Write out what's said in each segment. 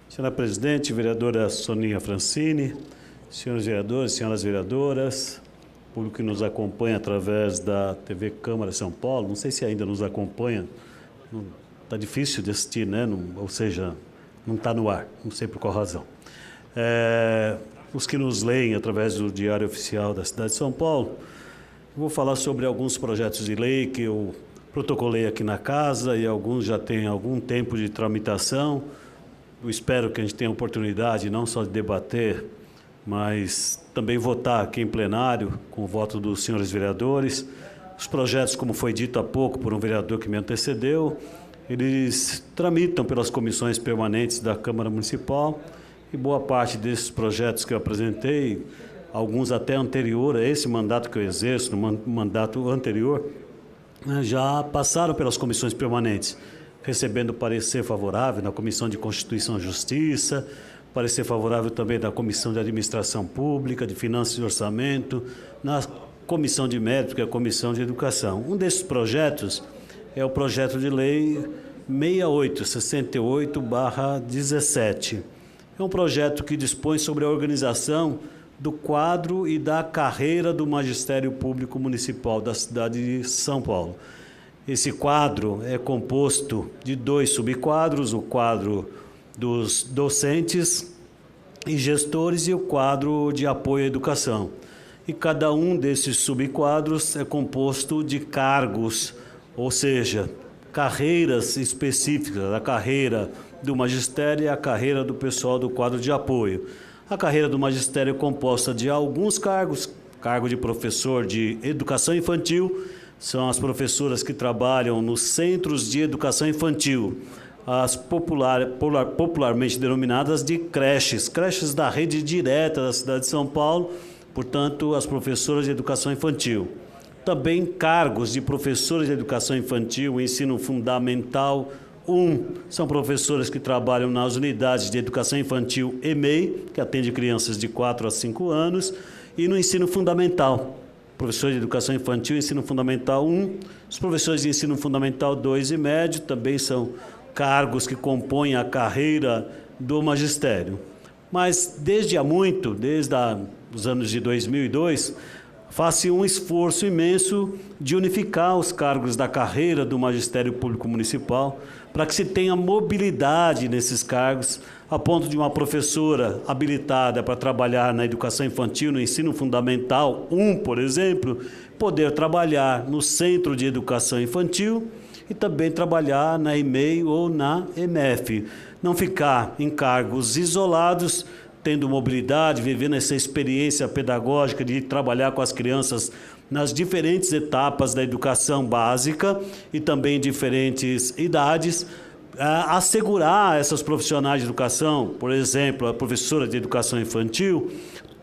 Senhora Presidente, vereadora Soninha Francini, senhores vereadores, senhoras vereadoras, público que nos acompanha através da TV Câmara de São Paulo, não sei se ainda nos acompanha, está difícil de assistir, né? Ou seja, não está no ar, não sei por qual razão. Os que nos leem através do Diário Oficial da cidade de São Paulo, eu vou falar sobre alguns projetos de lei que eu protocolei aqui na casa e alguns já têm algum tempo de tramitação. Eu espero que a gente tenha a oportunidade não só de debater, mas também votar aqui em plenário, com o voto dos senhores vereadores. Os projetos, como foi dito há pouco por um vereador que me antecedeu, eles tramitam pelas comissões permanentes da Câmara Municipal e boa parte desses projetos que eu apresentei, alguns até anterior a esse mandato que eu exerço, no mandato anterior, já passaram pelas comissões permanentes, recebendo parecer favorável na Comissão de Constituição e Justiça, parecer favorável também da Comissão de Administração Pública, de Finanças e Orçamento, na Comissão de Mérito, que é a Comissão de Educação. Um desses projetos é o projeto de lei 6868/17. É um projeto que dispõe sobre a organização do quadro e da carreira do Magistério Público Municipal da cidade de São Paulo. Esse quadro é composto de 2 subquadros, o quadro dos docentes e gestores e o quadro de apoio à educação. E cada um desses subquadros é composto de cargos, ou seja, carreiras específicas, a carreira do magistério e a carreira do pessoal do quadro de apoio. A carreira do magistério é composta de alguns cargos, cargo de professor de educação infantil, são as professoras que trabalham nos centros de educação infantil, as popularmente denominadas de creches da rede direta da cidade de São Paulo, portanto, as professoras de educação infantil. Também cargos de professores de educação infantil, ensino fundamental 1, são professoras que trabalham nas unidades de educação infantil EMEI, que atende crianças de 4 a 5 anos, e no ensino fundamental. Professores de educação infantil, ensino fundamental 1, os professores de ensino fundamental 2 e médio também são cargos que compõem a carreira do magistério. Mas desde há muito, desde os anos de 2002, faz-se um esforço imenso de unificar os cargos da carreira do Magistério Público Municipal para que se tenha mobilidade nesses cargos, a ponto de uma professora habilitada para trabalhar na educação infantil, no ensino fundamental 1, por exemplo, poder trabalhar no Centro de Educação Infantil e também trabalhar na EMEI ou na EMF. Não ficar em cargos isolados, tendo mobilidade, vivendo essa experiência pedagógica de trabalhar com as crianças nas diferentes etapas da educação básica e também em diferentes idades, assegurar a essas profissionais de educação, por exemplo, a professora de educação infantil,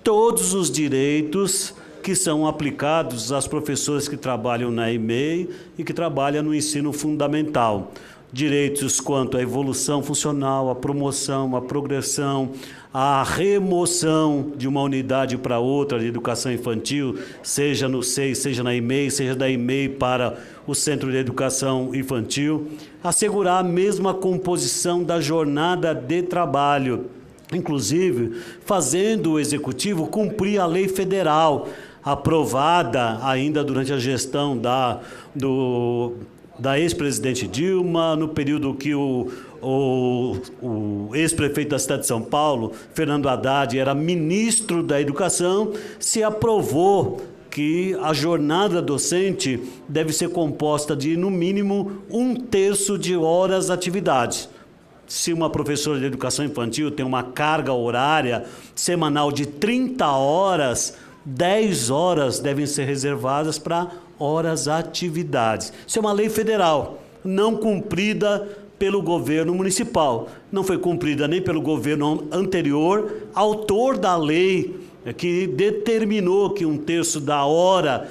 todos os direitos que são aplicados às professoras que trabalham na EMEI e que trabalham no ensino fundamental. Direitos quanto à evolução funcional, à promoção, à progressão, à remoção de uma unidade para outra de educação infantil, seja no SEI, seja na EMEI, seja da EMEI para o Centro de Educação Infantil, assegurar a mesma composição da jornada de trabalho, inclusive fazendo o Executivo cumprir a lei federal, aprovada ainda durante a gestão da ex-presidente Dilma, no período que o ex-prefeito da cidade de São Paulo, Fernando Haddad, era ministro da Educação, se aprovou que a jornada docente deve ser composta de, no mínimo, 1/3 de horas atividade. Se uma professora de educação infantil tem uma carga horária semanal de 30 horas, 10 horas devem ser reservadas para horas atividades. Isso é uma lei federal, não cumprida pelo governo municipal. Não foi cumprida nem pelo governo anterior, autor da lei que determinou que 1/3 da hora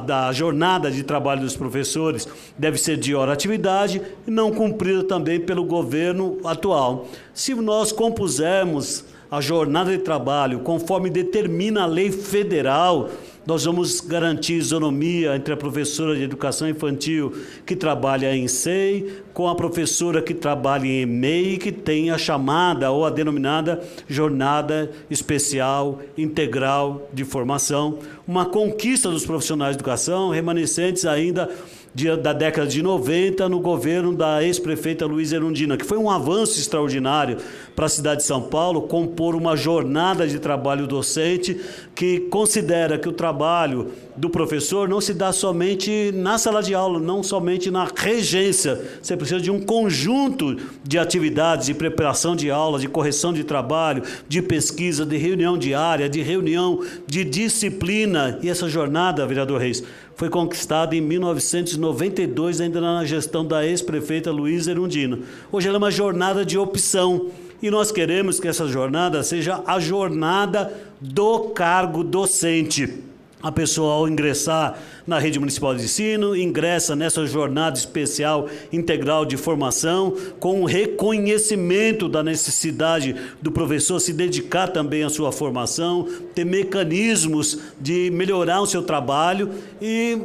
da jornada de trabalho dos professores deve ser de hora atividade, e não cumprida também pelo governo atual. Se nós compusermos a jornada de trabalho conforme determina a lei federal, Nós vamos garantir isonomia entre a professora de educação infantil que trabalha em SEI com a professora que trabalha em EMEI, que tem a chamada ou a denominada Jornada Especial Integral de Formação, uma conquista dos profissionais de educação, remanescentes ainda da década de 90, no governo da ex-prefeita Luísa Erundina, que foi um avanço extraordinário para a cidade de São Paulo, compor uma jornada de trabalho docente que considera que o trabalho do professor não se dá somente na sala de aula, não somente na regência. Você precisa de um conjunto de atividades, de preparação de aulas, de correção de trabalho, de pesquisa, de reunião diária, de reunião de disciplina. E essa jornada, vereador Reis, foi conquistada em 1992, ainda na gestão da ex-prefeita Luísa Erundina. Hoje ela é uma jornada de opção. E nós queremos que essa jornada seja a jornada do cargo docente. A pessoa, ao ingressar na rede municipal de ensino, ingressa nessa jornada especial integral de formação, com o reconhecimento da necessidade do professor se dedicar também à sua formação, ter mecanismos de melhorar o seu trabalho e,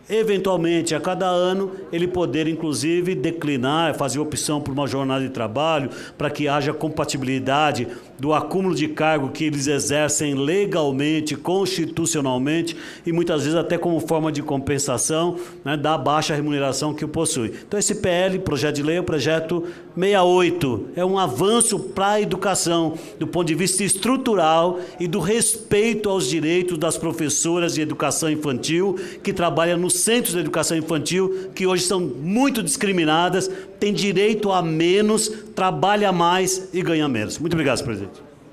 eventualmente, a cada ano, ele poder, inclusive, declinar, fazer opção por uma jornada de trabalho, para que haja compatibilidade do acúmulo de cargo que eles exercem legalmente, constitucionalmente, e muitas vezes até como forma de compensação, né, da baixa remuneração que o possui. Então, esse PL, projeto de lei, é o projeto 68, é um avanço para a educação, do ponto de vista estrutural e do respeito aos direitos das professoras de educação infantil, que trabalham nos centros de educação infantil, que hoje são muito discriminadas, têm direito a menos, trabalha mais e ganha menos. Muito obrigado, senhor presidente.